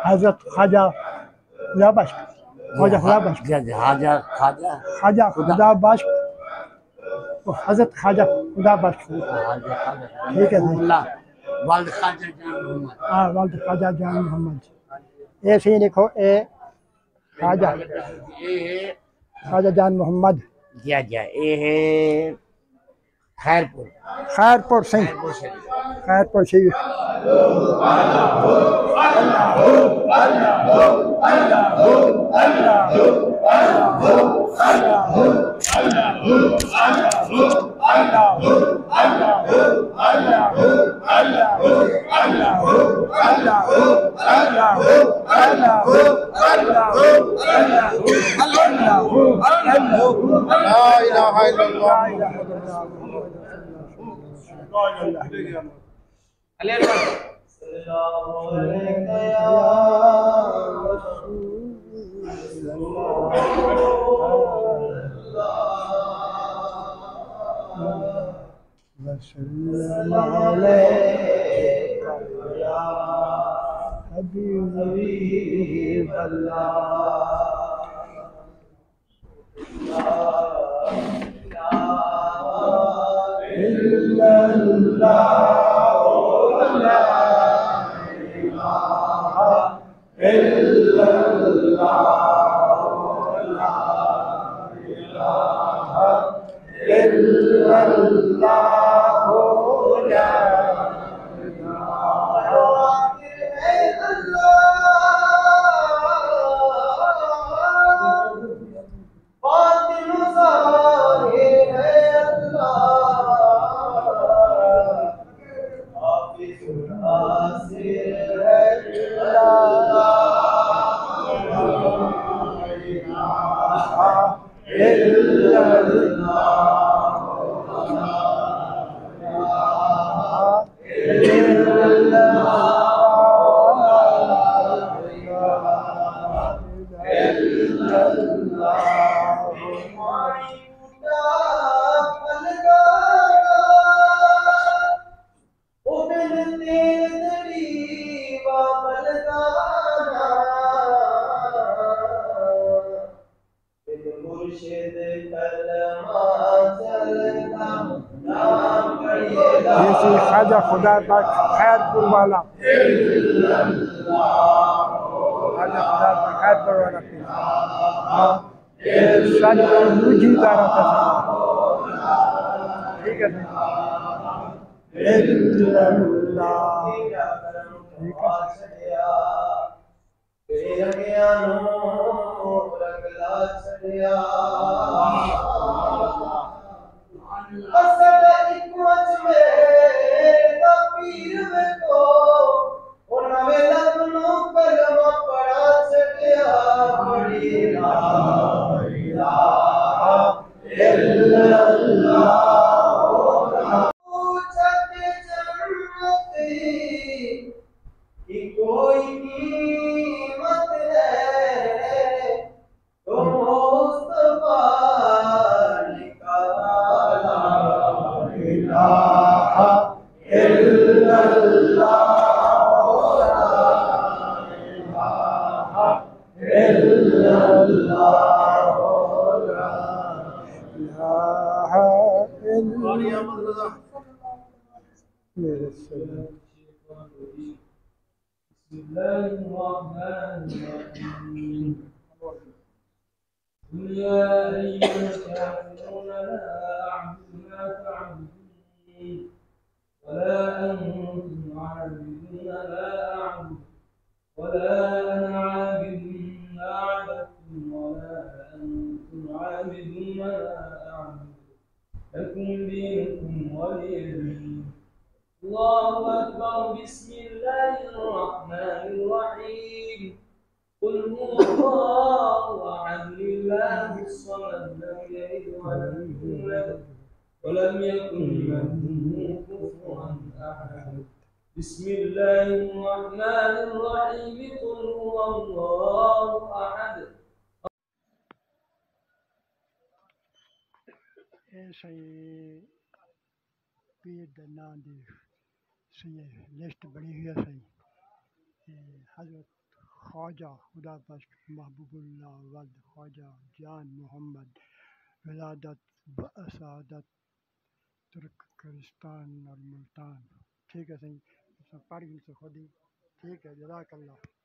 حضرت خواجہ خدا بخش، خواجہ خدا بخش، خواجہ خدا بخش، حضرت خواجہ خدا بخش، ٹھیک ہے والد خواجہ جان محمد، ہاں والد خواجہ جان محمد، ایسے ہی لکھو اے خواجہ خواجہ جان محمد جی یہ ہے خیر پور، خیر پور سنگھ، خیر پور شریف، لا الہ الا وسلم علیک یا حبیب خواجہ خدا بخش خیر پور والا، خواجہ خدا بخش خیر پور والا سن مجھے دارا تھا، ٹھیک ہے قل يا أيها الكافرون لا أعبد ما تعبدون ولا أنتم عابدون ما أعبد ولا أنا عابد ما عبدتم ولا أنتم عابدون ما أعبد لكم دينكم ولي دين. الله أكبر. بسم الله الرحمن الرحيم. قل هو الله أحد الله الصمد لم يلد ولم يولد ولم يكن له كفوا أحد. بسم الله الرحمن الرحيم. قل هو الله أحد. پیر دا نام دی لسٹ بڑی ہوئی ہے. حضرت خواجہ خدا بخش محبوب اللہ ولد خواجہ جان محمد ولادت بسعادت ترکستان اور ملتان۔ ٹھیک ہے صحیح، پڑھ سے خود ہی ٹھیک ہے، جزاک اللہ۔